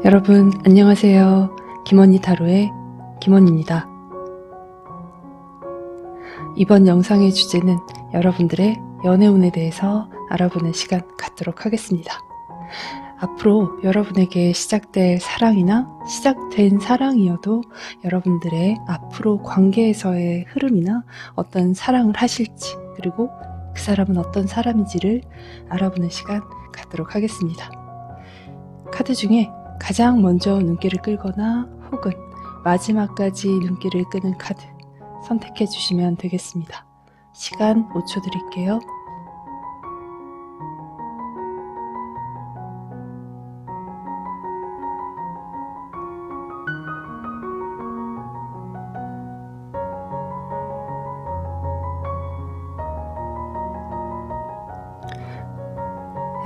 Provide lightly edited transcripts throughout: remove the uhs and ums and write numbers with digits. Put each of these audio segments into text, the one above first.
여러분 안녕하세요. 김언니 타로의 김언니입니다. 이번 영상의 주제는 여러분들의 연애운에 대해서 알아보는 시간 갖도록 하겠습니다. 앞으로 여러분에게 시작될 사랑이나 시작된 사랑이어도 여러분들의 앞으로 관계에서의 흐름이나 어떤 사랑을 하실지, 그리고 그 사람은 어떤 사람인지를 알아보는 시간 갖도록 하겠습니다. 카드 중에 가장 먼저 눈길을 끌거나 혹은 마지막까지 눈길을 끄는 카드 선택해 주시면 되겠습니다. 시간 5초 드릴게요.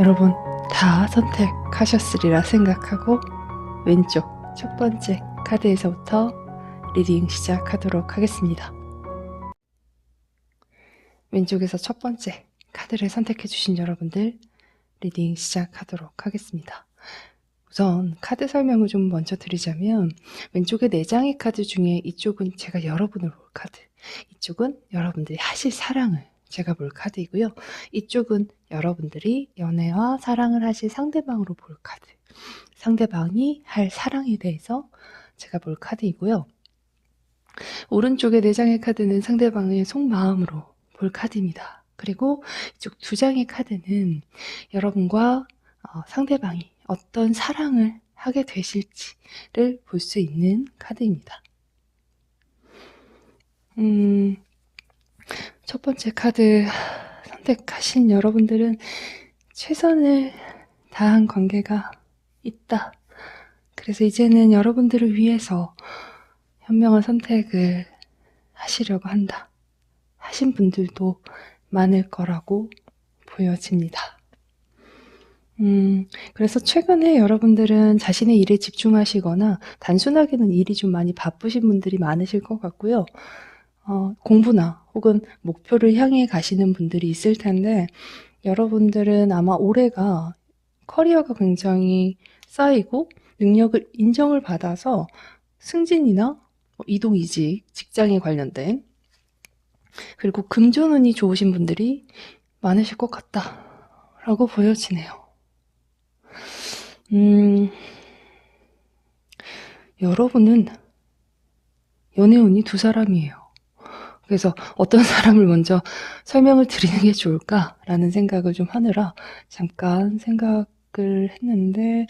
여러분 다 선택하셨으리라 생각하고 왼쪽 첫 번째 카드에서부터 리딩 시작하도록 하겠습니다. 왼쪽에서 첫 번째 카드를 선택해 주신 여러분들 리딩 시작하도록 하겠습니다. 우선 카드 설명을 좀 먼저 드리자면, 왼쪽에 4장의 카드 중에 이쪽은 제가 여러분을 볼 카드, 이쪽은 여러분들이 하실 사랑을 제가 볼 카드이고요. 이쪽은 여러분들이 연애와 사랑을 하실 상대방으로 볼 카드, 상대방이 할 사랑에 대해서 제가 볼 카드이고요. 오른쪽에 4장의 카드는 상대방의 속마음으로 볼 카드입니다. 그리고 이쪽 2장의 카드는 여러분과 상대방이 어떤 사랑을 하게 되실지를 볼 수 있는 카드입니다. 첫 번째 카드 선택하신 여러분들은 최선을 다한 관계가 있다. 그래서 이제는 여러분들을 위해서 현명한 선택을 하시려고 한다 하신 분들도 많을 거라고 보여집니다. 그래서 최근에 여러분들은 자신의 일에 집중하시거나 단순하게는 일이 좀 많이 바쁘신 분들이 많으실 것 같고요. 공부나 혹은 목표를 향해 가시는 분들이 있을 텐데, 여러분들은 아마 올해가 커리어가 굉장히 쌓이고 능력을 인정을 받아서 승진이나 이동 이직, 직장에 관련된, 그리고 금전운이 좋으신 분들이 많으실 것 같다라고 보여지네요. 여러분은 연애운이 2사람이에요. 그래서 어떤 사람을 먼저 설명을 드리는 게 좋을까라는 생각을 좀 하느라 잠깐 생각을 했는데,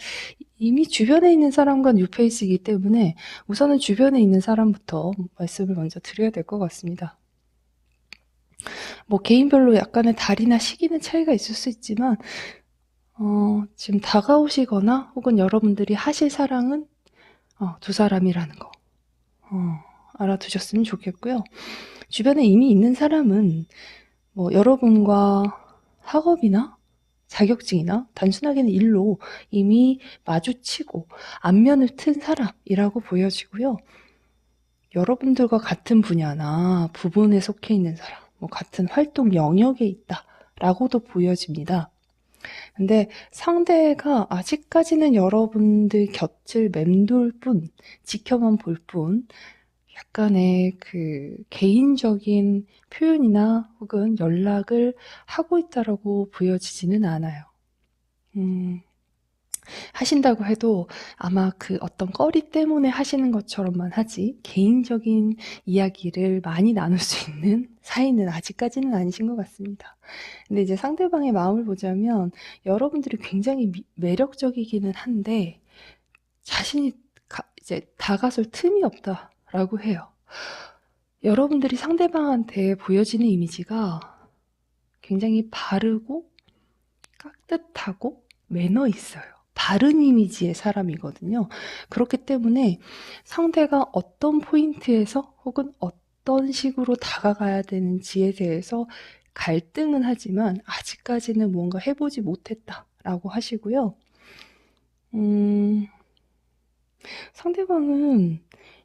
이미 주변에 있는 사람과 뉴페이스이기 때문에 우선은 주변에 있는 사람부터 말씀을 먼저 드려야 될 것 같습니다. 개인별로 약간의 달이나 시기는 차이가 있을 수 있지만 지금 다가오시거나 혹은 여러분들이 하실 사랑은 2사람이라는 거 알아두셨으면 좋겠고요. 주변에 이미 있는 사람은 여러분과 학업이나 자격증이나 단순하게는 일로 이미 마주치고 안면을 튼 사람이라고 보여지고요. 여러분들과 같은 분야나 부분에 속해 있는 사람, 같은 활동 영역에 있다라고도 보여집니다. 근데 상대가 아직까지는 여러분들 곁을 맴돌 뿐, 지켜만 볼 뿐, 약간의 그 개인적인 표현이나 혹은 연락을 하고 있다라고 보여지지는 않아요. 하신다고 해도 아마 그 어떤 꺼리 때문에 하시는 것처럼만 하지, 개인적인 이야기를 많이 나눌 수 있는 사이는 아직까지는 아니신 것 같습니다. 근데 이제 상대방의 마음을 보자면 여러분들이 굉장히 매력적이기는 한데 자신이 이제 다가설 틈이 없다라고 해요. 여러분들이 상대방한테 보여지는 이미지가 굉장히 바르고 깍듯하고 매너 있어요. 바른 이미지의 사람이거든요. 그렇기 때문에 상대가 어떤 포인트에서 혹은 어떤 식으로 다가가야 되는지에 대해서 갈등은 하지만 아직까지는 뭔가 해보지 못했다라고 하시고요. 상대방은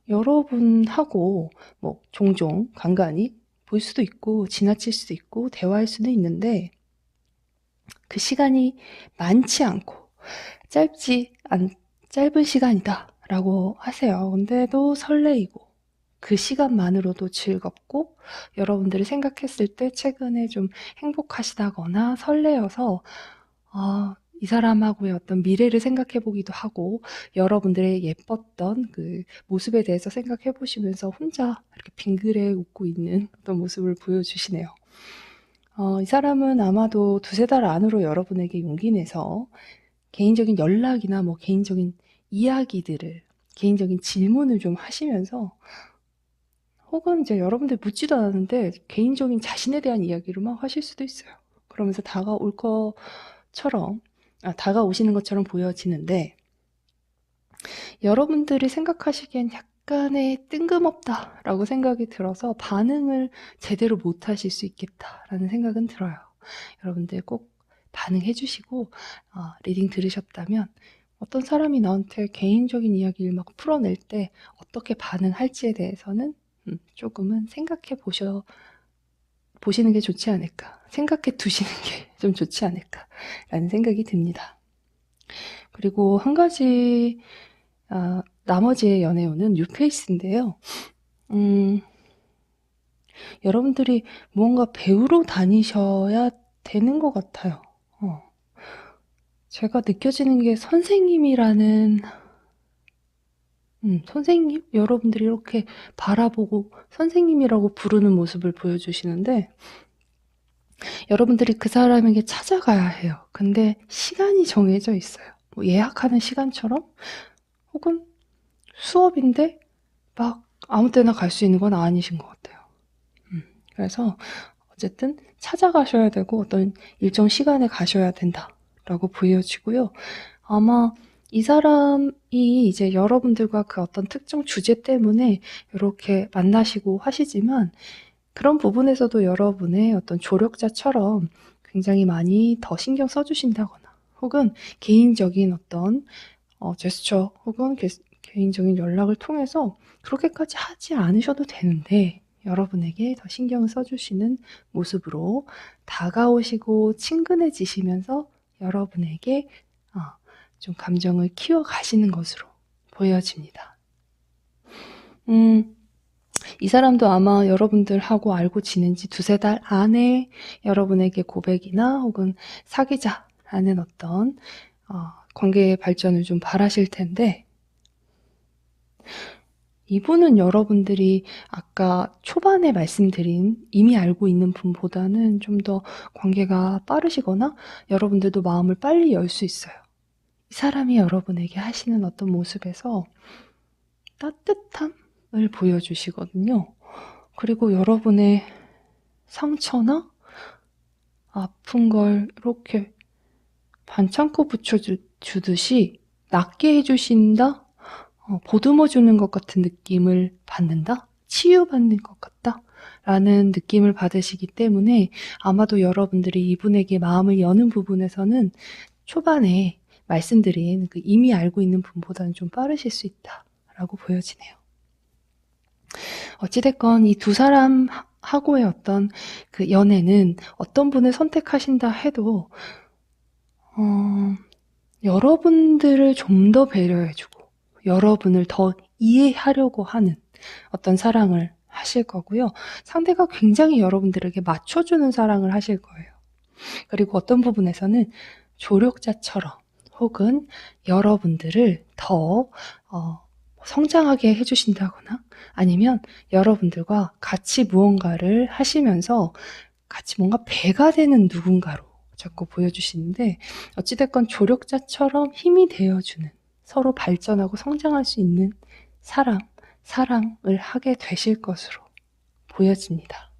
여러분하고 종종 간간히 볼 수도 있고 지나칠 수도 있고 대화할 수도 있는데, 그 시간이 많지 않고 짧지 짧은 시간이다 라고 하세요. 근데도 설레이고 그 시간만으로도 즐겁고 여러분들이 생각했을 때 최근에 좀 행복하시다거나 설레어서 이 사람하고의 어떤 미래를 생각해 보기도 하고 여러분들의 예뻤던 그 모습에 대해서 생각해 보시면서 혼자 이렇게 빙그레 웃고 있는 어떤 모습을 보여주시네요. 이 사람은 아마도 두세 달 안으로 여러분에게 용기 내서 개인적인 연락이나 뭐 개인적인 이야기들을, 개인적인 질문을 좀 하시면서 혹은 이제 여러분들 묻지도 않았는데 개인적인 자신에 대한 이야기를 막 하실 수도 있어요. 그러면서 다가오시는 것처럼 보여지는데 여러분들이 생각하시기엔 약간의 뜬금없다라고 생각이 들어서 반응을 제대로 못 하실 수 있겠다라는 생각은 들어요. 여러분들 꼭 반응해 주시고 리딩 들으셨다면 어떤 사람이 나한테 개인적인 이야기를 막 풀어낼 때 어떻게 반응할지에 대해서는 조금은 생각해 보시는 게 좋지 않을까, 생각해 두시는 게 좀 좋지 않을까라는 생각이 듭니다. 그리고 한 가지 나머지의 연애운은 뉴페이스인데요. 여러분들이 무언가 배우러 다니셔야 되는 것 같아요. 제가 느껴지는 게 선생님이라는 선생님? 여러분들이 이렇게 바라보고 선생님이라고 부르는 모습을 보여주시는데 여러분들이 그 사람에게 찾아가야 해요. 근데 시간이 정해져 있어요. 뭐 예약하는 시간처럼 혹은 수업인데 막 아무 때나 갈 수 있는 건 아니신 것 같아요. 그래서 어쨌든 찾아가셔야 되고 어떤 일정 시간에 가셔야 된다라고 보여지고요. 아마 이 사람이 이제 여러분들과 그 어떤 특정 주제 때문에 이렇게 만나시고 하시지만 그런 부분에서도 여러분의 어떤 조력자처럼 굉장히 많이 더 신경 써주신다거나 혹은 개인적인 어떤 제스처 혹은 개인적인 연락을 통해서 그렇게까지 하지 않으셔도 되는데 여러분에게 더 신경을 써주시는 모습으로 다가오시고 친근해지시면서 여러분에게 좀 감정을 키워가시는 것으로 보여집니다. 이 사람도 아마 여러분들하고 알고 지낸 지 두세 달 안에 여러분에게 고백이나 혹은 사귀자라는 어떤 관계의 발전을 좀 바라실 텐데 이분은 여러분들이 아까 초반에 말씀드린 이미 알고 있는 분보다는 좀 더 관계가 빠르시거나 여러분들도 마음을 빨리 열 수 있어요. 이 사람이 여러분에게 하시는 어떤 모습에서 따뜻함을 보여주시거든요. 그리고 여러분의 상처나 아픈 걸 이렇게 반창고 붙여주듯이 낫게 해주신다? 보듬어주는 것 같은 느낌을 받는다? 치유받는 것 같다? 라는 느낌을 받으시기 때문에 아마도 여러분들이 이분에게 마음을 여는 부분에서는 초반에 말씀드린 그 이미 알고 있는 분보다는 좀 빠르실 수 있다라고 보여지네요. 어찌됐건 이 두 사람하고의 어떤 그 연애는 어떤 분을 선택하신다 해도 여러분들을 좀 더 배려해주고 여러분을 더 이해하려고 하는 어떤 사랑을 하실 거고요. 상대가 굉장히 여러분들에게 맞춰주는 사랑을 하실 거예요. 그리고 어떤 부분에서는 조력자처럼 혹은 여러분들을 더 성장하게 해주신다거나 아니면 여러분들과 같이 무언가를 하시면서 같이 뭔가 배가 되는 누군가로 자꾸 보여주시는데 어찌됐건 조력자처럼 힘이 되어주는 서로 발전하고 성장할 수 있는 사랑을 하게 되실 것으로 보여집니다.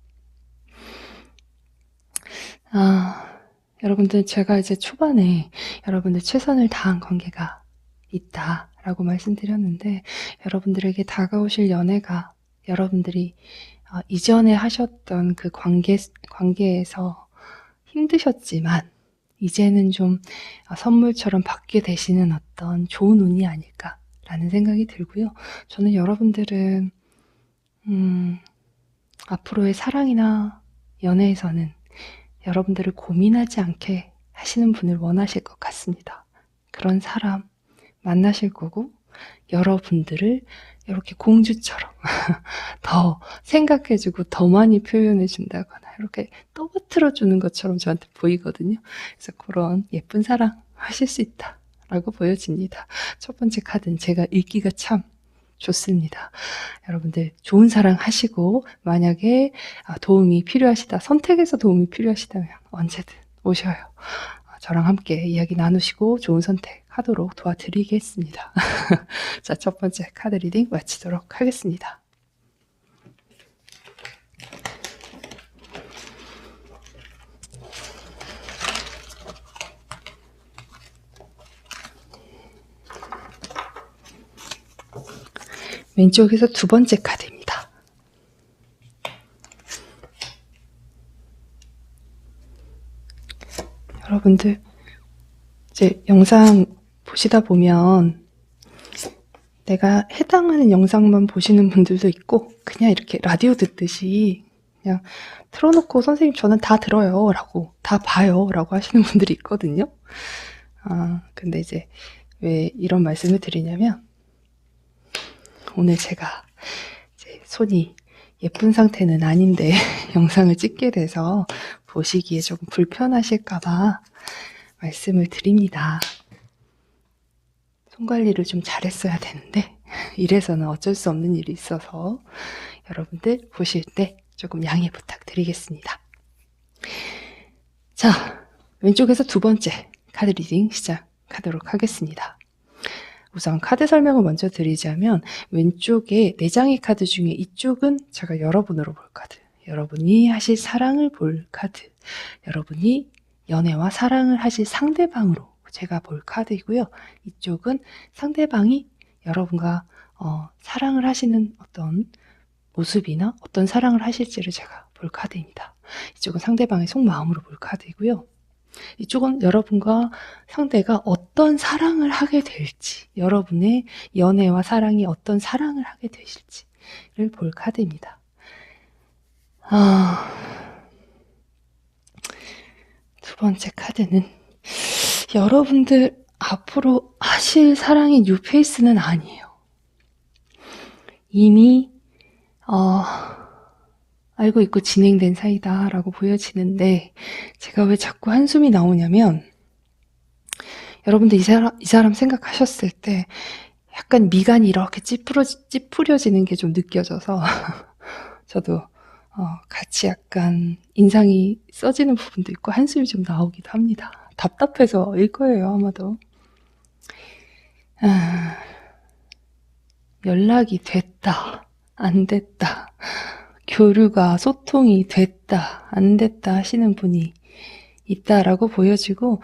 여러분들 제가 이제 초반에 여러분들 최선을 다한 관계가 있다라고 말씀드렸는데 여러분들에게 다가오실 연애가 여러분들이 이전에 하셨던 그 관계에서 힘드셨지만 이제는 좀 선물처럼 받게 되시는 어떤 좋은 운이 아닐까라는 생각이 들고요. 저는 여러분들은 앞으로의 사랑이나 연애에서는 여러분들을 고민하지 않게 하시는 분을 원하실 것 같습니다. 그런 사람 만나실 거고, 여러분들을 이렇게 공주처럼 더 생각해주고 더 많이 표현해준다거나 이렇게 떠받들어주는 것처럼 저한테 보이거든요. 그래서 그런 예쁜 사랑 하실 수 있다라고 보여집니다. 첫 번째 카드는 제가 읽기가 참 좋습니다. 여러분들 좋은 사랑 하시고, 만약에 도움이 필요하시다, 선택에서 도움이 필요하시다면 언제든 오셔요. 저랑 함께 이야기 나누시고 좋은 선택 하도록 도와드리겠습니다. 자, 첫 번째 카드 리딩 마치도록 하겠습니다. 왼쪽에서 두 번째 카드입니다. 여러분들 이제 영상 보시다 보면 내가 해당하는 영상만 보시는 분들도 있고, 그냥 이렇게 라디오 듣듯이 그냥 틀어놓고 선생님 저는 다 들어요 라고, 다 봐요 라고 하시는 분들이 있거든요. 근데 이제 왜 이런 말씀을 드리냐면, 오늘 제가 이제 손이 예쁜 상태는 아닌데 영상을 찍게 돼서 보시기에 조금 불편하실까봐 말씀을 드립니다. 손 관리를 좀 잘했어야 되는데 이래서는 어쩔 수 없는 일이 있어서 여러분들 보실 때 조금 양해 부탁드리겠습니다. 자, 왼쪽에서 두 번째 카드 리딩 시작하도록 하겠습니다. 우선 카드 설명을 먼저 드리자면, 왼쪽에 4장의 카드 중에 이쪽은 제가 여러분으로 볼 카드, 여러분이 하실 사랑을 볼 카드, 여러분이 연애와 사랑을 하실 상대방으로 제가 볼 카드이고요. 이쪽은 상대방이 여러분과 사랑을 하시는 어떤 모습이나 어떤 사랑을 하실지를 제가 볼 카드입니다. 이쪽은 상대방의 속마음으로 볼 카드이고요. 이쪽은 여러분과 상대가 어떤 사랑을 하게 될지, 여러분의 연애와 사랑이 어떤 사랑을 하게 되실지를 볼 카드입니다. 두 번째 카드는 여러분들 앞으로 하실 사랑이 뉴페이스는 아니에요. 이미 알고 있고 진행된 사이다 라고 보여지는데, 제가 왜 자꾸 한숨이 나오냐면, 여러분들 이 사람 생각하셨을 때 약간 미간이 이렇게 찌푸려지는 게 좀 느껴져서 저도 같이 약간 인상이 써지는 부분도 있고 한숨이 좀 나오기도 합니다. 답답해서일 거예요, 아마도. 연락이 됐다, 안 됐다, 교류가, 소통이 됐다, 안 됐다 하시는 분이 있다라고 보여지고,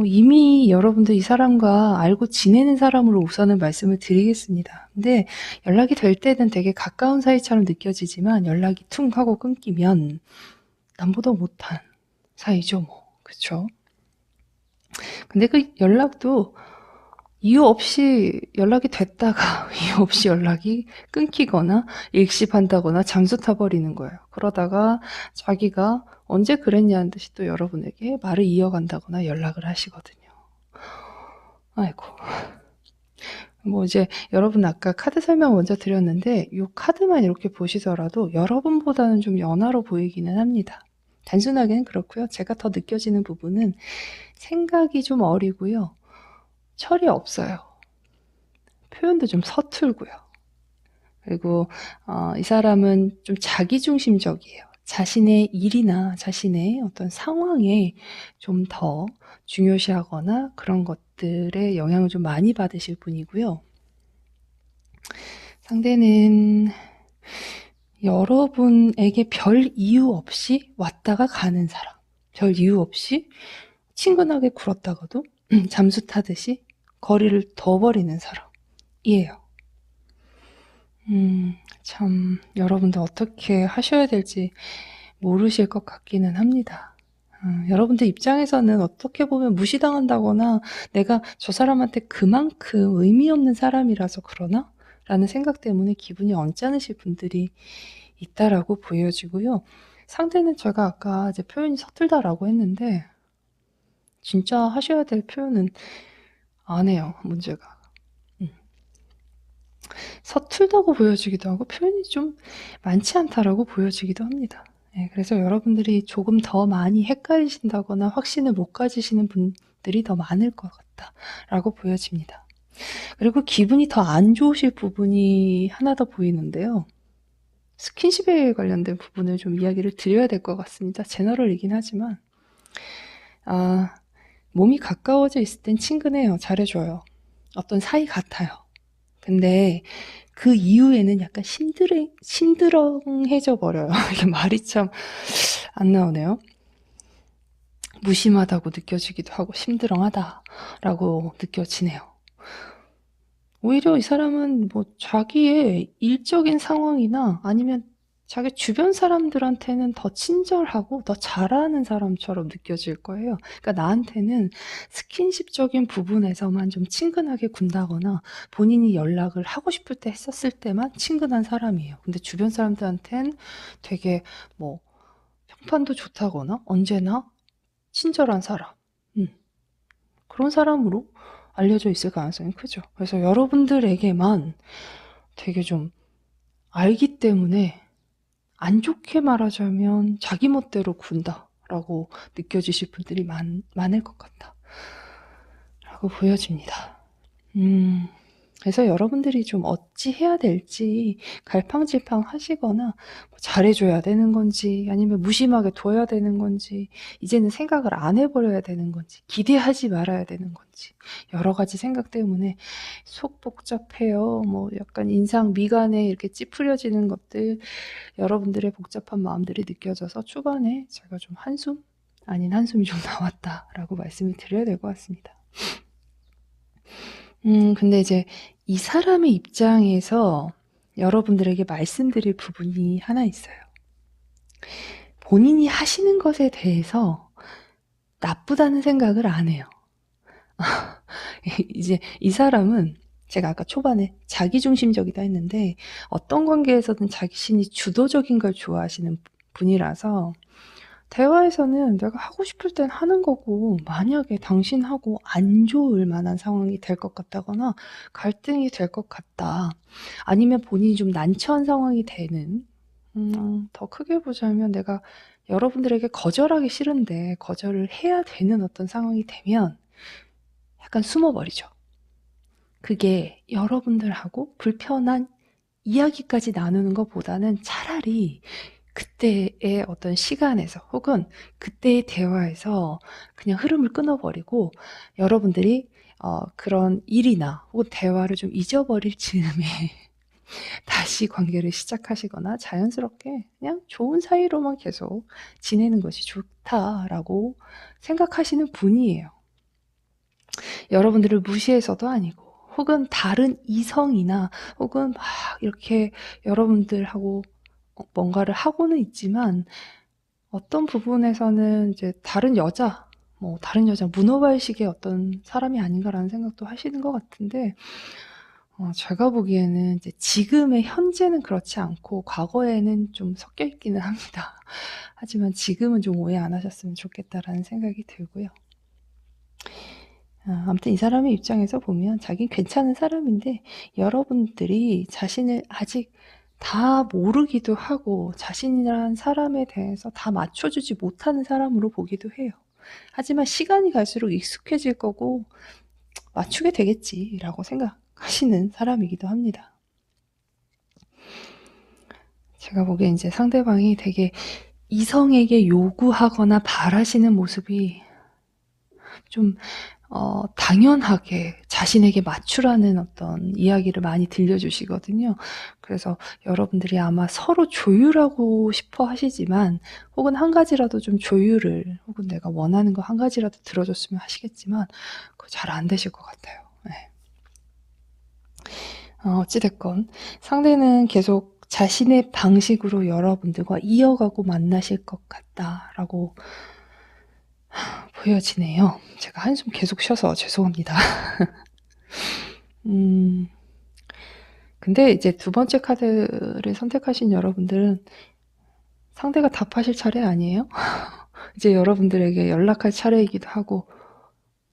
이미 여러분들 이 사람과 알고 지내는 사람으로 우선은 말씀을 드리겠습니다. 근데 연락이 될 때는 되게 가까운 사이처럼 느껴지지만, 연락이 퉁 하고 끊기면 남보다 못한 사이죠, 그쵸? 근데 그 연락도 이유 없이 연락이 됐다가 이유 없이 연락이 끊기거나 일십한다거나 잠수 타버리는 거예요. 그러다가 자기가 언제 그랬냐는 듯이 또 여러분에게 말을 이어간다거나 연락을 하시거든요. 아이고. 이제 여러분 아까 카드 설명 먼저 드렸는데, 이 카드만 이렇게 보시더라도 여러분보다는 좀 연하로 보이기는 합니다. 단순하게는 그렇고요. 제가 더 느껴지는 부분은 생각이 좀 어리고요. 철이 없어요. 표현도 좀 서툴고요. 그리고 이 사람은 좀 자기중심적이에요. 자신의 일이나 자신의 어떤 상황에 좀 더 중요시하거나 그런 것들에 영향을 좀 많이 받으실 분이고요. 상대는 여러분에게 별 이유 없이 왔다가 가는 사람, 별 이유 없이 친근하게 굴었다가도 잠수 타듯이 거리를 둬버리는 사람이에요. 참 여러분들 어떻게 하셔야 될지 모르실 것 같기는 합니다. 여러분들 입장에서는 어떻게 보면 무시당한다거나 내가 저 사람한테 그만큼 의미 없는 사람이라서 그러나? 라는 생각 때문에 기분이 언짢으실 분들이 있다라고 보여지고요. 상대는 제가 아까 이제 표현이 서툴다라고 했는데, 진짜 하셔야 될 표현은 안 해요, 문제가. 서툴다고 보여지기도 하고 표현이 좀 많지 않다라고 보여지기도 합니다. 예, 그래서 여러분들이 조금 더 많이 헷갈리신다거나 확신을 못 가지시는 분들이 더 많을 것 같다라고 보여집니다. 그리고 기분이 더 안 좋으실 부분이 하나 더 보이는데요. 스킨십에 관련된 부분을 좀 이야기를 드려야 될 것 같습니다. 제너럴이긴 하지만 몸이 가까워져 있을 땐 친근해요. 잘해줘요. 어떤 사이 같아요. 근데 그 이후에는 약간 심드렁해져 버려요. 이게 말이 참 안 나오네요. 무심하다고 느껴지기도 하고 심드렁하다라고 느껴지네요. 오히려 이 사람은 뭐 자기의 일적인 상황이나 아니면 자기 주변 사람들한테는 더 친절하고 더 잘하는 사람처럼 느껴질 거예요. 그러니까 나한테는 스킨십적인 부분에서만 좀 친근하게 군다거나 본인이 연락을 하고 싶을 때 했었을 때만 친근한 사람이에요. 근데 주변 사람들한테는 되게 뭐 평판도 좋다거나 언제나 친절한 사람. 그런 사람으로 알려져 있을 가능성이 크죠. 그래서 여러분들에게만 되게 좀 알기 때문에 안 좋게 말하자면 자기 멋대로 군다라고 느껴지실 분들이 많을 것 같다라고 보여집니다. 그래서 여러분들이 좀 어찌해야 될지 갈팡질팡 하시거나 뭐 잘해줘야 되는 건지 아니면 무심하게 둬야 되는 건지 이제는 생각을 안 해버려야 되는 건지 기대하지 말아야 되는 건지 여러 가지 생각 때문에 속 복잡해요. 뭐 약간 인상 미간에 이렇게 찌푸려지는 것들 여러분들의 복잡한 마음들이 느껴져서 초반에 제가 좀 한숨 아닌 한숨이 좀 나왔다라고 말씀을 드려야 될 것 같습니다. 근데 이제 이 사람의 입장에서 여러분들에게 말씀드릴 부분이 하나 있어요. 본인이 하시는 것에 대해서 나쁘다는 생각을 안 해요. 이제 이 사람은 제가 아까 초반에 자기중심적이다 했는데 어떤 관계에서든 자신이 주도적인 걸 좋아하시는 분이라서 대화에서는 내가 하고 싶을 땐 하는 거고 만약에 당신하고 안 좋을 만한 상황이 될 것 같다거나 갈등이 될 것 같다. 아니면 본인이 좀 난처한 상황이 되는 더 크게 보자면 내가 여러분들에게 거절하기 싫은데 거절을 해야 되는 어떤 상황이 되면 약간 숨어버리죠. 그게 여러분들하고 불편한 이야기까지 나누는 것보다는 차라리 그때의 어떤 시간에서 혹은 그때의 대화에서 그냥 흐름을 끊어버리고 여러분들이 그런 일이나 혹은 대화를 좀 잊어버릴 즈음에 다시 관계를 시작하시거나 자연스럽게 그냥 좋은 사이로만 계속 지내는 것이 좋다라고 생각하시는 분이에요. 여러분들을 무시해서도 아니고 혹은 다른 이성이나 혹은 막 이렇게 여러분들하고 뭔가를 하고는 있지만 어떤 부분에서는 이제 다른 여자 문어발식의 어떤 사람이 아닌가라는 생각도 하시는 것 같은데 제가 보기에는 이제 지금의 현재는 그렇지 않고 과거에는 좀 섞여 있기는 합니다. 하지만 지금은 좀 오해 안 하셨으면 좋겠다라는 생각이 들고요. 아무튼 이 사람의 입장에서 보면 자긴 괜찮은 사람인데 여러분들이 자신을 아직 다 모르기도 하고 자신이란 사람에 대해서 다 맞춰주지 못하는 사람으로 보기도 해요. 하지만 시간이 갈수록 익숙해질 거고 맞추게 되겠지라고 생각하시는 사람이기도 합니다. 제가 보기엔 이제 상대방이 되게 이성에게 요구하거나 바라시는 모습이 좀 당연하게 자신에게 맞추라는 어떤 이야기를 많이 들려주시거든요. 그래서 여러분들이 아마 서로 조율하고 싶어 하시지만 혹은 한 가지라도 좀 조율을 혹은 내가 원하는 거 한 가지라도 들어줬으면 하시겠지만 그거 잘 안 되실 것 같아요. 네. 어찌됐건 상대는 계속 자신의 방식으로 여러분들과 이어가고 만나실 것 같다라고 보여지네요. 제가 한숨 계속 쉬어서 죄송합니다. 근데 이제 두 번째 카드를 선택하신 여러분들은 상대가 답하실 차례 아니에요? 이제 여러분들에게 연락할 차례이기도 하고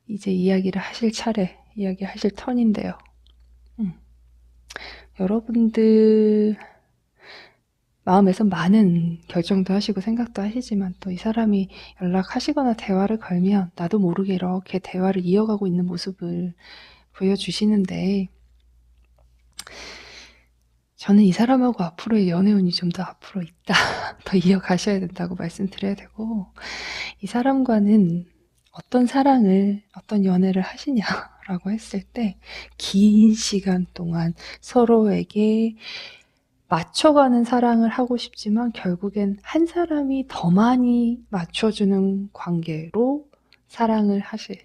이제 이야기하실 턴인데요. 여러분들 마음에서 많은 결정도 하시고 생각도 하시지만 또 이 사람이 연락하시거나 대화를 걸면 나도 모르게 이렇게 대화를 이어가고 있는 모습을 보여주시는데, 저는 이 사람하고 앞으로의 연애운이 좀 더 앞으로 있다. 더 이어가셔야 된다고 말씀드려야 되고, 이 사람과는 어떤 사랑을, 어떤 연애를 하시냐라고 했을 때, 긴 시간 동안 서로에게 맞춰가는 사랑을 하고 싶지만 결국엔 한 사람이 더 많이 맞춰주는 관계로 사랑을 하실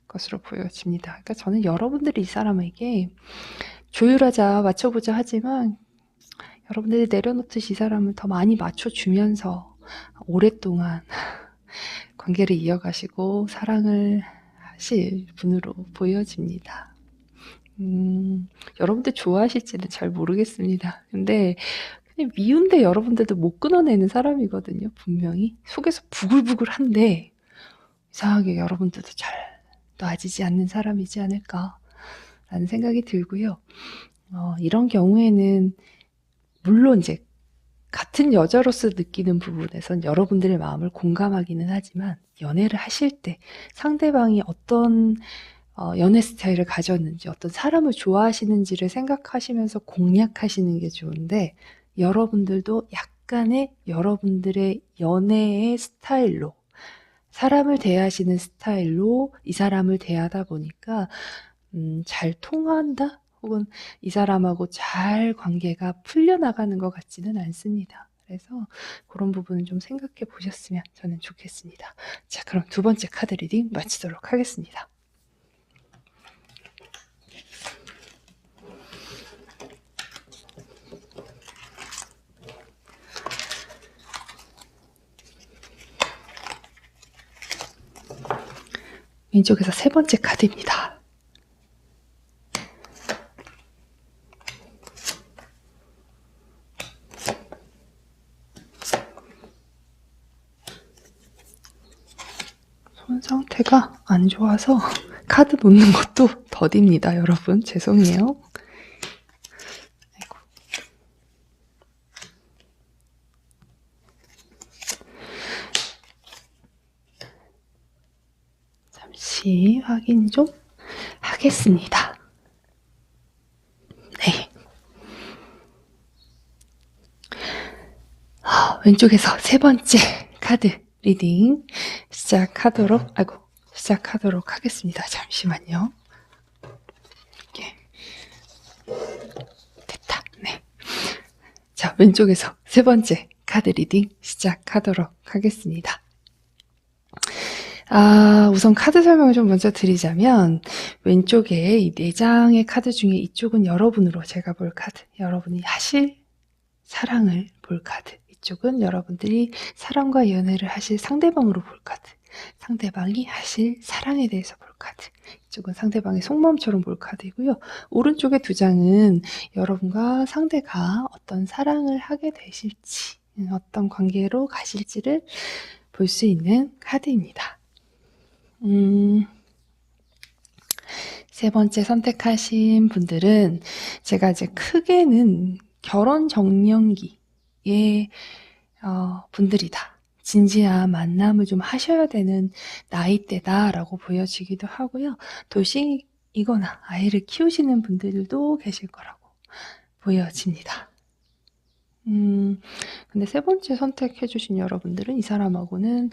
것으로 보여집니다. 그러니까 저는 여러분들이 이 사람에게 조율하자, 맞춰보자 하지만 여러분들이 내려놓듯이 이 사람을 더 많이 맞춰주면서 오랫동안 관계를 이어가시고 사랑을 하실 분으로 보여집니다. 여러분들 좋아하실지는 잘 모르겠습니다. 근데 그냥 미운데 여러분들도 못 끊어내는 사람이거든요. 분명히 속에서 부글부글한데 이상하게 여러분들도 잘 놔지지 않는 사람이지 않을까라는 생각이 들고요. 이런 경우에는 물론 이제 같은 여자로서 느끼는 부분에선 여러분들의 마음을 공감하기는 하지만, 연애를 하실 때 상대방이 어떤 연애 스타일을 가졌는지, 어떤 사람을 좋아하시는지를 생각하시면서 공략하시는 게 좋은데, 여러분들도 약간의 여러분들의 연애의 스타일로, 사람을 대하시는 스타일로 이 사람을 대하다 보니까 잘 통한다? 혹은 이 사람하고 잘 관계가 풀려나가는 것 같지는 않습니다. 그래서 그런 부분은 좀 생각해 보셨으면 저는 좋겠습니다. 자, 그럼 두 번째 카드 리딩 마치도록 하겠습니다. 왼쪽에서 세 번째 카드입니다. 손 상태가 안 좋아서 카드 놓는 것도 더딥니다, 여러분. 죄송해요. 아이고. 잠시 확인 좀 하겠습니다. 네. 왼쪽에서 세 번째 카드 리딩 시작하도록 하겠습니다. 잠시만요. 이렇게 됐다. 네. 자, 왼쪽에서 세 번째 카드 리딩 시작하도록 하겠습니다. 우선 카드 설명을 좀 먼저 드리자면, 왼쪽에 이 4장의 카드 중에 이쪽은 여러분으로 제가 볼 카드, 여러분이 하실 사랑을 볼 카드, 이쪽은 여러분들이 사랑과 연애를 하실 상대방으로 볼 카드, 상대방이 하실 사랑에 대해서 볼 카드, 이쪽은 상대방의 속마음처럼 볼 카드이고요. 오른쪽에 2장은 여러분과 상대가 어떤 사랑을 하게 되실지, 어떤 관계로 가실지를 볼 수 있는 카드입니다. 세 번째 선택하신 분들은 제가 이제 크게는 결혼 정년기의 분들이다, 진지한 만남을 좀 하셔야 되는 나이대다라고 보여지기도 하고요. 돌싱이거나 아이를 키우시는 분들도 계실 거라고 보여집니다. 근데 세 번째 선택해 주신 여러분들은 이 사람하고는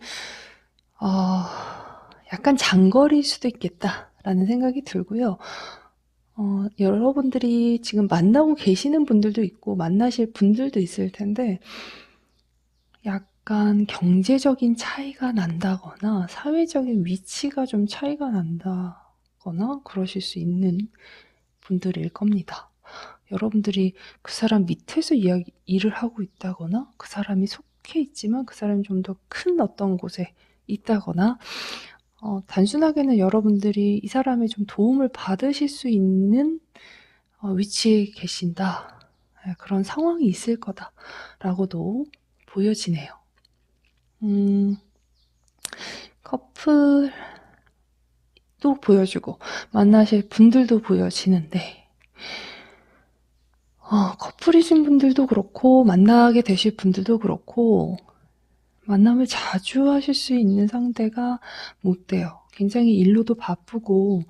약간 장거리일 수도 있겠다라는 생각이 들고요. 여러분들이 지금 만나고 계시는 분들도 있고 만나실 분들도 있을 텐데, 약간 경제적인 차이가 난다거나 사회적인 위치가 좀 차이가 난다거나 그러실 수 있는 분들일 겁니다. 여러분들이 그 사람 밑에서 일을 하고 있다거나, 그 사람이 속해 있지만 그 사람이 좀 더 큰 어떤 곳에 있다거나, 단순하게는 여러분들이 이 사람의 좀 도움을 받으실 수 있는 위치에 계신다, 그런 상황이 있을 거다라고도 보여지네요. 커플도 보여주고 만나실 분들도 보여지는데, 커플이신 분들도 그렇고 만나게 되실 분들도 그렇고 만남을 자주 하실 수 있는 상대가 못 돼요. 굉장히 일로도 바쁘고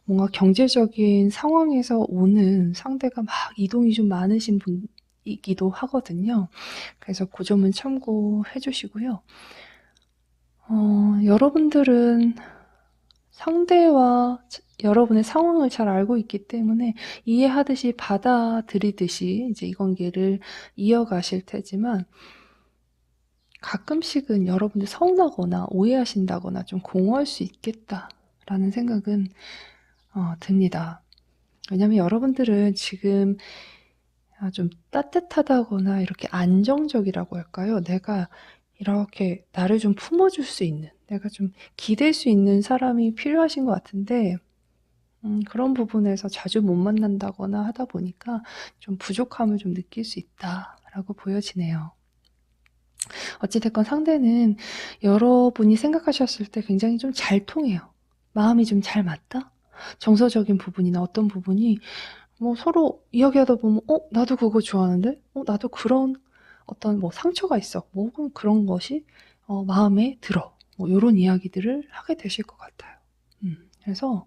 뭔가 경제적인 상황에서 오는 상대가 막 이동이 좀 많으신 분이기도 하거든요. 그래서 그 점은 참고해 주시고요. 여러분들은 상대와 여러분의 상황을 잘 알고 있기 때문에 이해하듯이 받아들이듯이 이제 이 관계를 이어가실 테지만 가끔씩은 여러분들 서운하거나 오해하신다거나 좀 공허할 수 있겠다라는 생각은 듭니다. 왜냐면 여러분들은 지금 좀 따뜻하다거나 이렇게 안정적이라고 할까요? 내가 이렇게 나를 좀 품어줄 수 있는, 내가 좀 기댈 수 있는 사람이 필요하신 것 같은데 그런 부분에서 자주 못 만난다거나 하다 보니까 좀 부족함을 좀 느낄 수 있다라고 보여지네요. 어찌 됐건 상대는 여러분이 생각하셨을 때 굉장히 좀 잘 통해요. 마음이 좀 잘 맞다? 정서적인 부분이나 어떤 부분이 뭐 서로 이야기하다 보면 나도 그거 좋아하는데? 나도 그런 어떤 뭐 상처가 있어. 뭐 혹은 그런 것이 마음에 들어. 뭐 요런 이야기들을 하게 되실 것 같아요. 그래서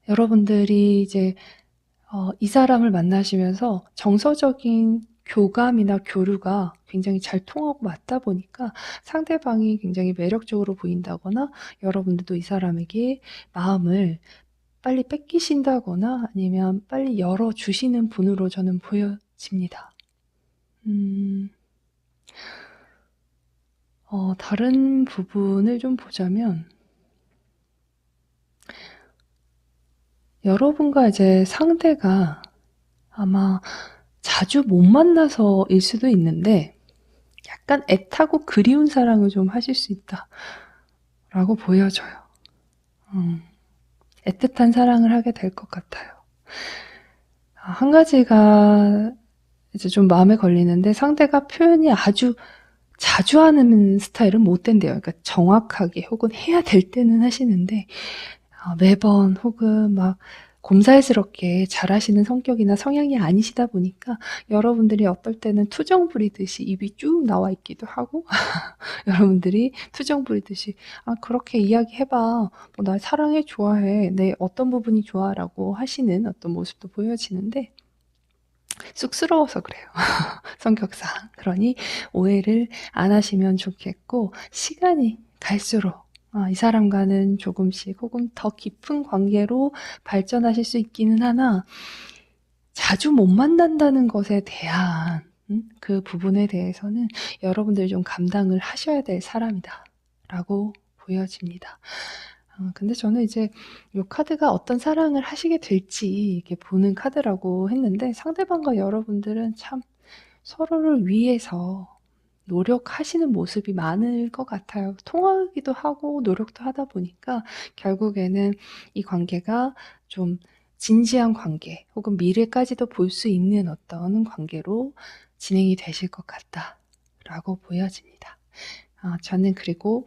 여러분들이 이제 이 사람을 만나시면서 정서적인 교감이나 교류가 굉장히 잘 통하고 맞다 보니까 상대방이 굉장히 매력적으로 보인다거나 여러분들도 이 사람에게 마음을 빨리 뺏기신다거나 아니면 빨리 열어주시는 분으로 저는 보여집니다. 다른 부분을 좀 보자면 여러분과 이제 상대가 아마 자주 못 만나서일 수도 있는데 약간 애타고 그리운 사랑을 좀 하실 수 있다라고 보여져요. 애틋한 사랑을 하게 될 것 같아요. 한 가지가 이제 좀 마음에 걸리는데 상대가 표현이 아주 자주 하는 스타일은 못 된대요. 그러니까 정확하게 혹은 해야 될 때는 하시는데 매번 혹은 막 곰살스럽게 잘하시는 성격이나 성향이 아니시다 보니까 여러분들이 어떨 때는 투정 부리듯이 입이 쭉 나와 있기도 하고 여러분들이 투정 부리듯이 그렇게 이야기해봐. 뭐 날 사랑해 좋아해. 내 어떤 부분이 좋아라고 하시는 어떤 모습도 보여지는데 쑥스러워서 그래요. 성격상. 그러니 오해를 안 하시면 좋겠고 시간이 갈수록 이 사람과는 조금씩 혹은 더 깊은 관계로 발전하실 수 있기는 하나 자주 못 만난다는 것에 대한 그 부분에 대해서는 여러분들이 좀 감당을 하셔야 될 사람이다 라고 보여집니다. 근데 저는 이제 이 카드가 어떤 사랑을 하시게 될지 이렇게 보는 카드라고 했는데 상대방과 여러분들은 참 서로를 위해서 노력하시는 모습이 많을 것 같아요. 통하기도 하고 노력도 하다 보니까 결국에는 이 관계가 좀 진지한 관계 혹은 미래까지도 볼 수 있는 어떤 관계로 진행이 되실 것 같다라고 보여집니다. 저는 그리고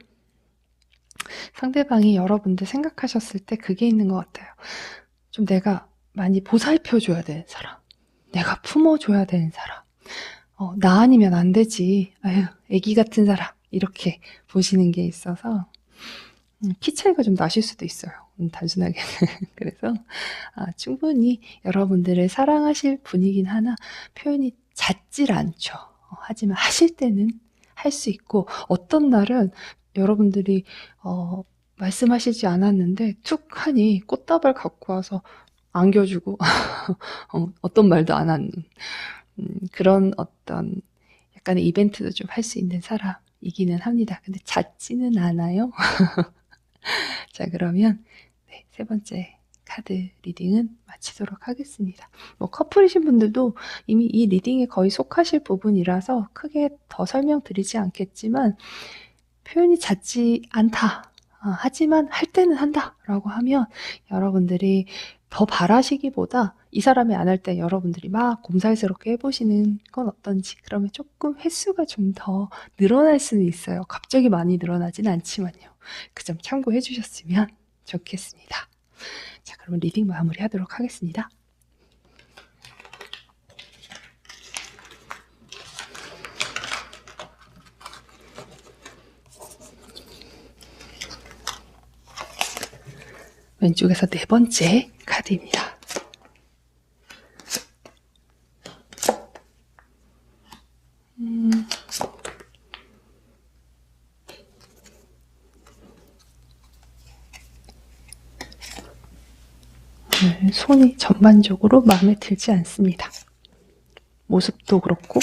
상대방이 여러분들 생각하셨을 때 그게 있는 것 같아요. 좀 내가 많이 보살펴줘야 되는 사람, 내가 품어줘야 되는 사람, 나 아니면 안 되지. 아유, 애기 같은 사람. 이렇게 보시는 게 있어서, 키 차이가 좀 나실 수도 있어요. 단순하게는. 그래서, 충분히 여러분들을 사랑하실 분이긴 하나, 표현이 잦질 않죠. 하지만 하실 때는 할 수 있고, 어떤 날은 여러분들이, 말씀하시지 않았는데, 툭 하니 꽃다발 갖고 와서 안겨주고, 어떤 말도 안 하는, 그런 어떤 약간의 이벤트도 좀 할 수 있는 사람이기는 합니다. 근데 잦지는 않아요. 자, 그러면 네, 세 번째 카드 리딩은 마치도록 하겠습니다. 뭐 커플이신 분들도 이미 이 리딩에 거의 속하실 부분이라서 크게 더 설명드리지 않겠지만 표현이 잦지 않다. 하지만 할 때는 한다라고 하면 여러분들이 더 바라시기보다 이 사람이 안 할 때 여러분들이 막 곰살스럽게 해보시는 건 어떤지 그러면 조금 횟수가 좀 더 늘어날 수는 있어요. 갑자기 많이 늘어나진 않지만요. 그 점 참고해 주셨으면 좋겠습니다. 자, 그러면 리딩 마무리하도록 하겠습니다. 왼쪽에서 네 번째 카드입니다. 손이 전반적으로 마음에 들지 않습니다. 모습도 그렇고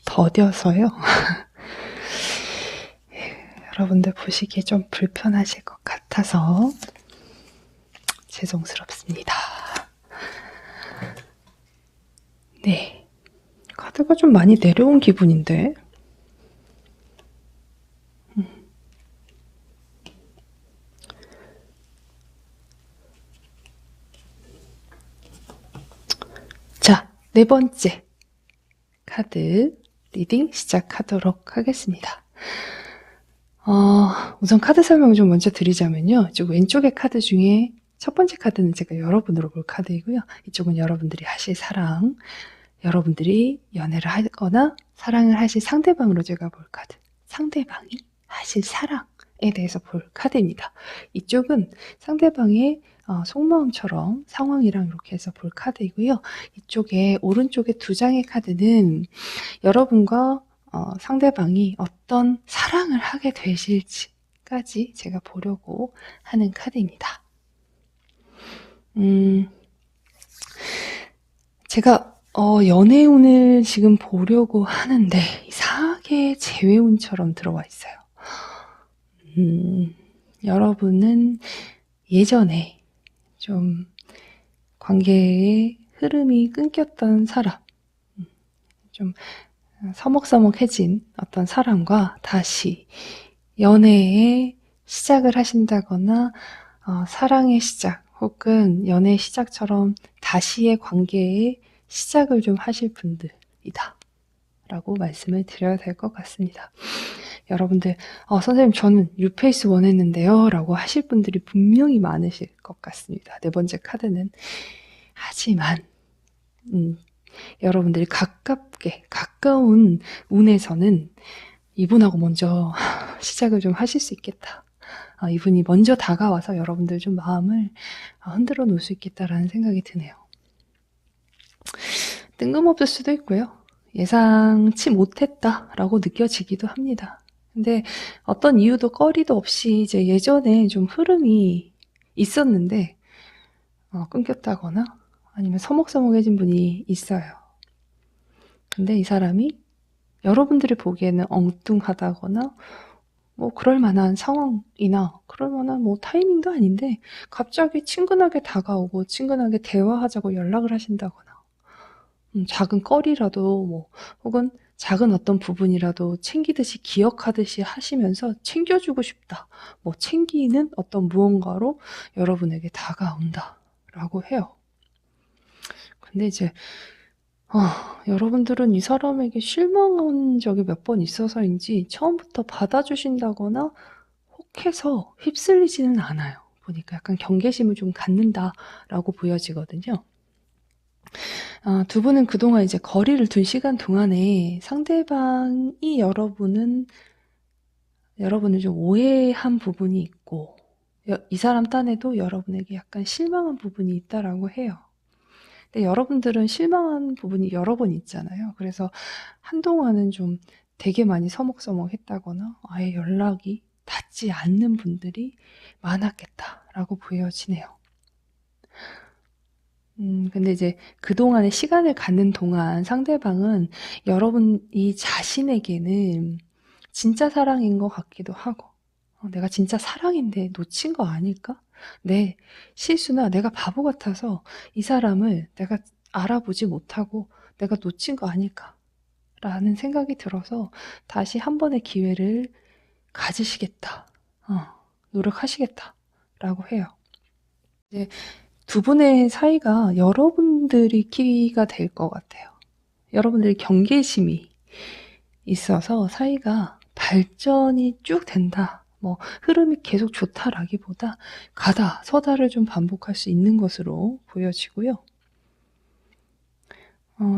더뎌서요. 여러분들 보시기에 좀 불편하실 것 같아서 죄송스럽습니다. 네, 카드가 좀 많이 내려온 기분인데 자, 네 번째 카드 리딩 시작하도록 하겠습니다. 우선 카드 설명을 좀 먼저 드리자면요. 이쪽 왼쪽의 카드 중에 첫 번째 카드는 제가 여러분으로 볼 카드이고요. 이쪽은 여러분들이 하실 사랑, 여러분들이 연애를 하거나 사랑을 하실 상대방으로 제가 볼 카드, 상대방이 하실 사랑에 대해서 볼 카드입니다. 이쪽은 상대방의 속마음처럼 상황이랑 이렇게 해서 볼 카드이고요. 이쪽에 오른쪽에 두 장의 카드는 여러분과 상대방이 어떤 사랑을 하게 되실지까지 제가 보려고 하는 카드입니다. 제가 연애운을 지금 보려고 하는데 이상하게 재회운처럼 들어와 있어요. 여러분은 예전에 좀 관계의 흐름이 끊겼던 사람, 좀 서먹서먹해진 어떤 사람과 다시 연애의 시작을 하신다거나 사랑의 시작 혹은 연애의 시작처럼 다시의 관계의 시작을 좀 하실 분들이다 라고 말씀을 드려야 될 것 같습니다. 여러분들 선생님 저는 뉴페이스 원했는데요 라고 하실 분들이 분명히 많으실 것 같습니다. 네 번째 카드는 하지만 여러분들이 가까운 운에서는 이분하고 먼저 시작을 좀 하실 수 있겠다. 이분이 먼저 다가와서 여러분들 좀 마음을 흔들어 놓을 수 있겠다라는 생각이 드네요. 뜬금없을 수도 있고요. 예상치 못했다라고 느껴지기도 합니다. 근데 어떤 이유도 꺼리도 없이 이제 예전에 좀 흐름이 있었는데 끊겼다거나 아니면 서먹서먹해진 분이 있어요. 근데 이 사람이 여러분들이 보기에는 엉뚱하다거나 뭐 그럴 만한 상황이나 그럴 만한 뭐 타이밍도 아닌데 갑자기 친근하게 다가오고 친근하게 대화하자고 연락을 하신다거나 작은 거리라도 뭐 혹은 작은 어떤 부분이라도 챙기듯이 기억하듯이 하시면서 챙겨주고 싶다. 뭐 챙기는 어떤 무언가로 여러분에게 다가온다라고 해요. 근데 이제 여러분들은 이 사람에게 실망한 적이 몇 번 있어서인지 처음부터 받아주신다거나 혹해서 휩쓸리지는 않아요. 보니까 약간 경계심을 좀 갖는다라고 보여지거든요. 두 분은 그동안 이제 거리를 둔 시간 동안에 상대방이 여러분을 좀 오해한 부분이 있고 이 사람 딴에도 여러분에게 약간 실망한 부분이 있다라고 해요. 근데 여러분들은 실망한 부분이 여러 번 있잖아요. 그래서 한동안은 좀 되게 많이 서먹서먹했다거나 아예 연락이 닿지 않는 분들이 많았겠다라고 보여지네요. 근데 이제 그동안의 시간을 갖는 동안 상대방은 여러분이 자신에게는 진짜 사랑인 것 같기도 하고, 내가 진짜 사랑인데 놓친 거 아닐까? 내 실수나 내가 바보 같아서 이 사람을 내가 알아보지 못하고 내가 놓친 거 아닐까? 라는 생각이 들어서 다시 한 번의 기회를 가지시겠다. 노력하시겠다. 라고 해요. 이제 두 분의 사이가 여러분들이 키가 될 것 같아요. 여러분들이 경계심이 있어서 사이가 발전이 쭉 된다. 뭐 흐름이 계속 좋다라기보다 가다 서다를 좀 반복할 수 있는 것으로 보여지고요.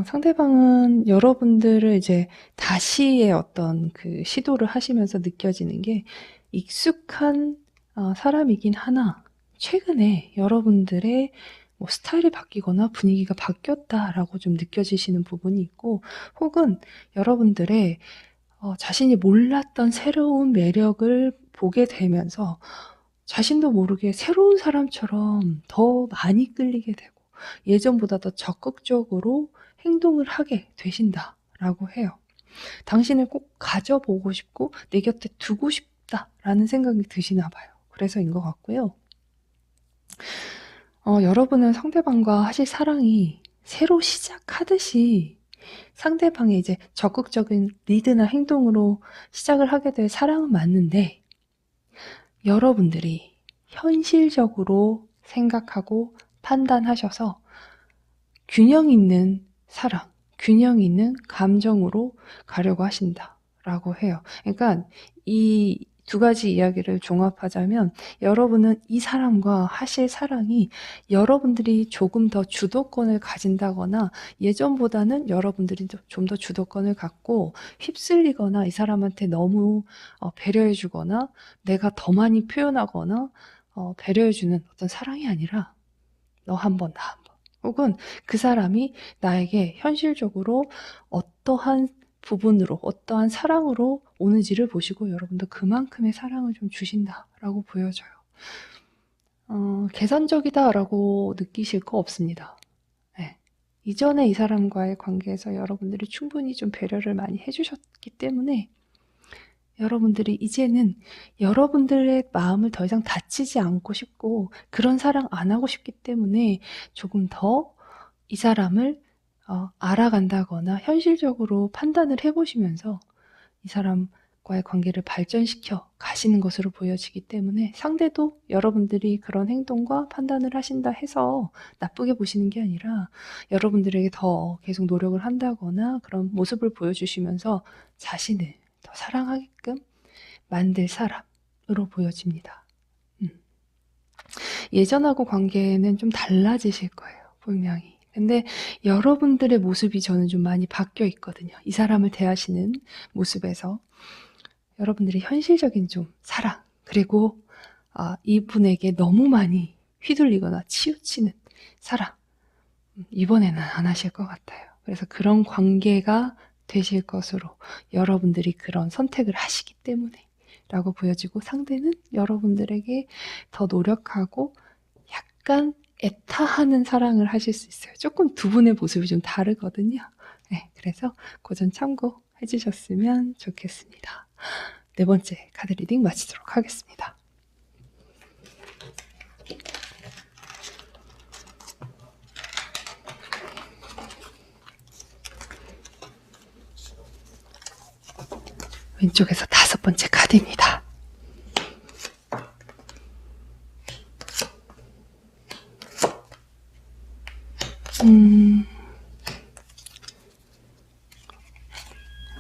상대방은 여러분들을 이제 다시의 어떤 그 시도를 하시면서 느껴지는 게 익숙한 사람이긴 하나 최근에 여러분들의 뭐 스타일이 바뀌거나 분위기가 바뀌었다라고 좀 느껴지시는 부분이 있고, 혹은 여러분들의 자신이 몰랐던 새로운 매력을 보게 되면서 자신도 모르게 새로운 사람처럼 더 많이 끌리게 되고 예전보다 더 적극적으로 행동을 하게 되신다라고 해요. 당신을 꼭 가져보고 싶고 내 곁에 두고 싶다라는 생각이 드시나 봐요. 그래서인 것 같고요. 여러분은 상대방과 하실 사랑이 새로 시작하듯이 상대방의 이제 적극적인 리드나 행동으로 시작을 하게 될 사랑은 맞는데, 여러분들이 현실적으로 생각하고 판단하셔서 균형 있는 사랑, 균형 있는 감정으로 가려고 하신다라고 해요. 그러니까 이 두 가지 이야기를 종합하자면, 여러분은 이 사람과 하실 사랑이 여러분들이 조금 더 주도권을 가진다거나 예전보다는 여러분들이 좀 더 주도권을 갖고 휩쓸리거나 이 사람한테 너무 배려해 주거나 내가 더 많이 표현하거나 배려해 주는 어떤 사랑이 아니라 너 한 번, 나 한 번, 혹은 그 사람이 나에게 현실적으로 어떠한 부분으로 어떠한 사랑으로 오는지를 보시고 여러분도 그만큼의 사랑을 좀 주신다라고 보여져요. 계산적이다라고 느끼실 거 없습니다. 네. 이전에 이 사람과의 관계에서 여러분들이 충분히 좀 배려를 많이 해주셨기 때문에 여러분들이 이제는 여러분들의 마음을 더 이상 다치지 않고 싶고 그런 사랑 안 하고 싶기 때문에 조금 더 이 사람을 알아간다거나 현실적으로 판단을 해보시면서 이 사람과의 관계를 발전시켜 가시는 것으로 보여지기 때문에, 상대도 여러분들이 그런 행동과 판단을 하신다 해서 나쁘게 보시는 게 아니라 여러분들에게 더 계속 노력을 한다거나 그런 모습을 보여주시면서 자신을 더 사랑하게끔 만들 사람으로 보여집니다. 예전하고 관계는 좀 달라지실 거예요, 분명히. 근데 여러분들의 모습이 저는 좀 많이 바뀌어 있거든요. 이 사람을 대하시는 모습에서 여러분들이 현실적인 좀 사랑, 그리고 이분에게 너무 많이 휘둘리거나 치우치는 사랑, 이번에는 안 하실 것 같아요. 그래서 그런 관계가 되실 것으로 여러분들이 그런 선택을 하시기 때문에 라고 보여지고, 상대는 여러분들에게 더 노력하고 약간 애타하는 사랑을 하실 수 있어요. 조금 두 분의 모습이 좀 다르거든요. 네, 그래서 그 점 참고해 주셨으면 좋겠습니다. 네 번째 카드 리딩 마치도록 하겠습니다. 왼쪽에서 다섯 번째 카드입니다.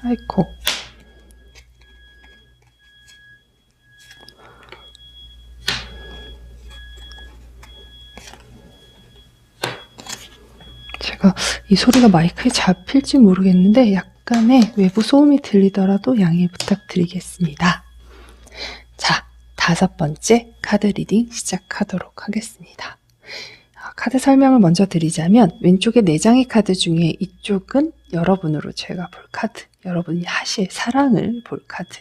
아이고. 제가 이 소리가 마이크에 잡힐지 모르겠는데 약간의 외부 소음이 들리더라도 양해 부탁드리겠습니다. 자, 다섯 번째 카드 리딩 시작하도록 하겠습니다. 카드 설명을 먼저 드리자면, 왼쪽에 4장의 카드 중에 이쪽은 여러분으로 제가 볼 카드, 여러분이 하실 사랑을 볼 카드,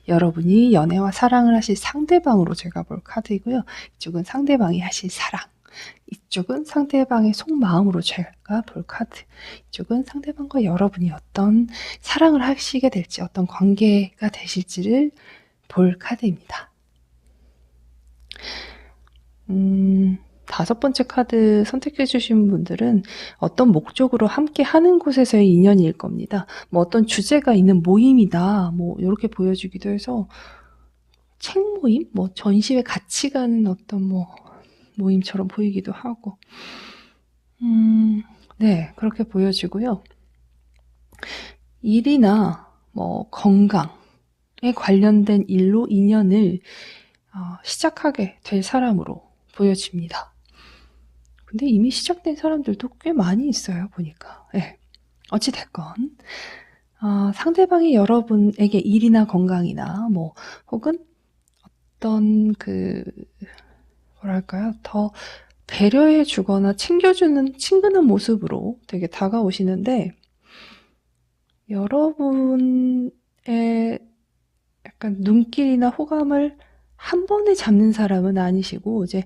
여러분이 연애와 사랑을 하실 상대방으로 제가 볼 카드이고요. 이쪽은 상대방이 하실 사랑, 이쪽은 상대방의 속마음으로 제가 볼 카드, 이쪽은 상대방과 여러분이 어떤 사랑을 하시게 될지, 어떤 관계가 되실지를 볼 카드입니다. 다섯 번째 카드 선택해 주신 분들은 어떤 목적으로 함께 하는 곳에서의 인연일 겁니다. 뭐 어떤 주제가 있는 모임이다, 뭐 이렇게 보여주기도 해서 책 모임, 뭐 전시회 같이 가는 어떤 뭐 모임처럼 보이기도 하고, 네, 그렇게 보여지고요. 일이나 뭐 건강에 관련된 일로 인연을 시작하게 될 사람으로 보여집니다. 근데 이미 시작된 사람들도 꽤 많이 있어요, 보니까. 네. 어찌됐건 상대방이 여러분에게 일이나 건강이나 뭐 혹은 어떤 그 뭐랄까요? 더 배려해 주거나 챙겨주는 친근한 모습으로 되게 다가오시는데, 여러분의 약간 눈길이나 호감을 한 번에 잡는 사람은 아니시고, 이제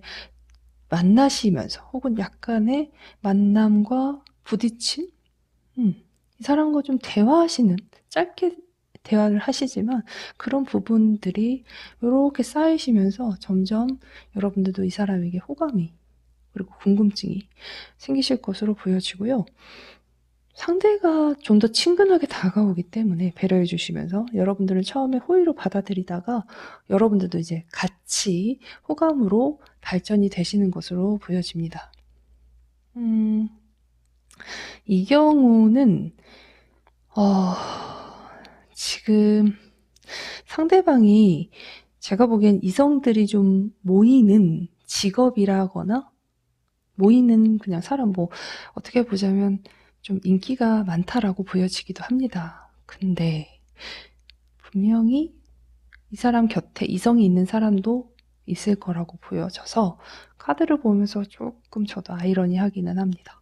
만나시면서 혹은 약간의 만남과 부딪힘? 이 사람과 좀 대화하시는, 짧게 대화를 하시지만 그런 부분들이 요렇게 쌓이시면서 점점 여러분들도 이 사람에게 호감이 그리고 궁금증이 생기실 것으로 보여지고요. 상대가 좀 더 친근하게 다가오기 때문에 배려해 주시면서 여러분들은 처음에 호의로 받아들이다가 여러분들도 이제 같이 호감으로 발전이 되시는 것으로 보여집니다. 이 경우는 지금 상대방이 제가 보기엔 이성들이 좀 모이는 직업이라거나 모이는 그냥 사람, 뭐 어떻게 보자면 좀 인기가 많다라고 보여지기도 합니다. 근데 분명히 이 사람 곁에 이성이 있는 사람도 있을 거라고 보여져서 카드를 보면서 조금 저도 아이러니하기는 합니다.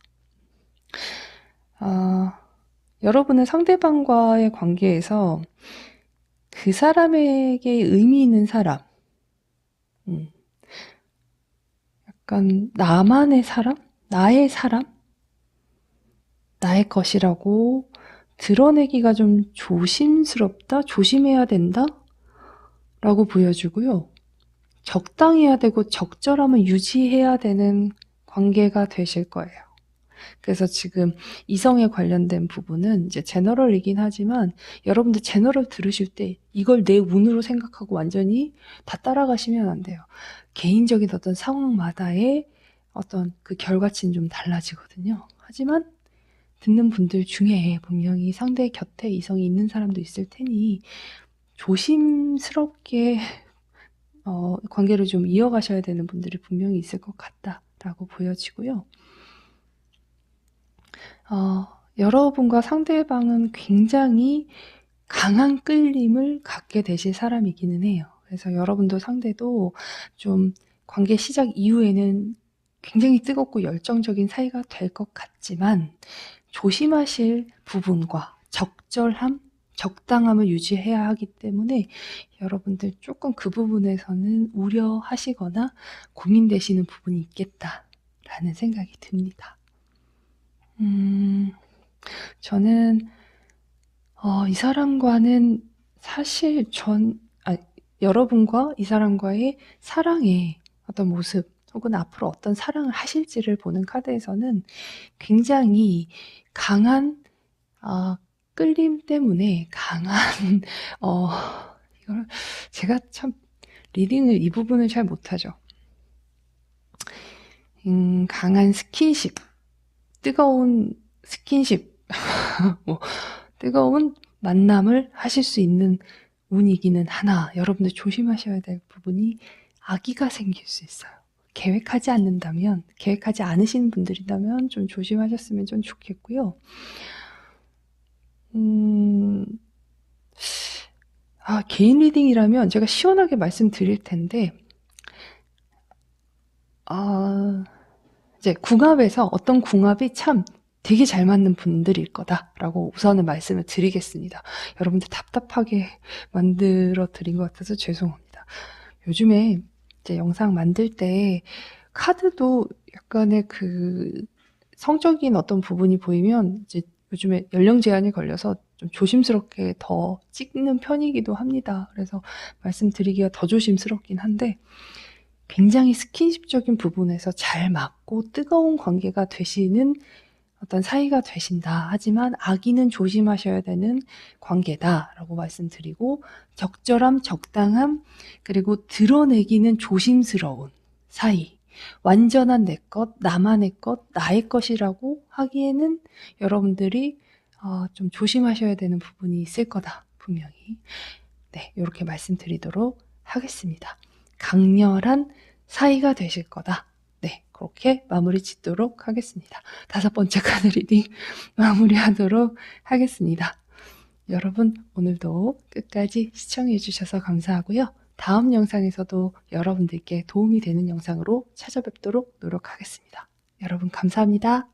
여러분은 상대방과의 관계에서 그 사람에게 의미 있는 사람, 약간 나만의 사람? 나의 사람? 나의 것이라고 드러내기가 좀 조심스럽다? 조심해야 된다? 라고 보여주고요. 적당해야 되고 적절함을 유지해야 되는 관계가 되실 거예요. 그래서 지금 이성에 관련된 부분은 이제 제너럴이긴 하지만 여러분들 제너럴 들으실 때 이걸 내 운으로 생각하고 완전히 다 따라가시면 안 돼요. 개인적인 어떤 상황마다의 어떤 그 결과치는 좀 달라지거든요. 하지만 듣는 분들 중에 분명히 상대 곁에 이성이 있는 사람도 있을 테니 조심스럽게 관계를 좀 이어가셔야 되는 분들이 분명히 있을 것 같다라고 보여지고요. 여러분과 상대방은 굉장히 강한 끌림을 갖게 되실 사람이기는 해요. 그래서 여러분도 상대도 좀 관계 시작 이후에는 굉장히 뜨겁고 열정적인 사이가 될 것 같지만 조심하실 부분과 적절함, 적당함을 유지해야 하기 때문에 여러분들 조금 그 부분에서는 우려하시거나 고민되시는 부분이 있겠다라는 생각이 듭니다. 저는 이 사람과는 사실 여러분과 이 사람과의 사랑의 어떤 모습 혹은 앞으로 어떤 사랑을 하실지를 보는 카드에서는 굉장히 강한 끌림 때문에 강한 이걸 제가 참 리딩을 이 부분을 잘 못하죠. 강한 스킨십, 뜨거운 스킨십, 뭐 뜨거운 만남을 하실 수 있는 운이기는 하나 여러분들 조심하셔야 될 부분이 아기가 생길 수 있어요. 계획하지 않으시는 분들이라면 좀 조심하셨으면 좀 좋겠고요. 개인 리딩이라면 제가 시원하게 말씀드릴 텐데, 이제 궁합에서 어떤 궁합이 참 되게 잘 맞는 분들일 거다라고 우선은 말씀을 드리겠습니다. 여러분들 답답하게 만들어 드린 것 같아서 죄송합니다. 요즘에 이제 영상 만들 때 카드도 약간의 그 성적인 어떤 부분이 보이면 이제 요즘에 연령 제한이 걸려서 좀 조심스럽게 더 찍는 편이기도 합니다. 그래서 말씀드리기가 더 조심스럽긴 한데 굉장히 스킨십적인 부분에서 잘 맞고 뜨거운 관계가 되시는 어떤 사이가 되신다. 하지만 아기는 조심하셔야 되는 관계다라고 말씀드리고 적절함, 적당함, 그리고 드러내기는 조심스러운 사이. 완전한 내 것, 나만의 것, 나의 것이라고 하기에는 여러분들이 좀 조심하셔야 되는 부분이 있을 거다. 분명히. 네, 이렇게 말씀드리도록 하겠습니다. 강렬한 사이가 되실 거다. 네, 그렇게 마무리 짓도록 하겠습니다. 5번째 카드 리딩 마무리하도록 하겠습니다. 여러분, 오늘도 끝까지 시청해 주셔서 감사하고요. 다음 영상에서도 여러분들께 도움이 되는 영상으로 찾아뵙도록 노력하겠습니다. 여러분 감사합니다.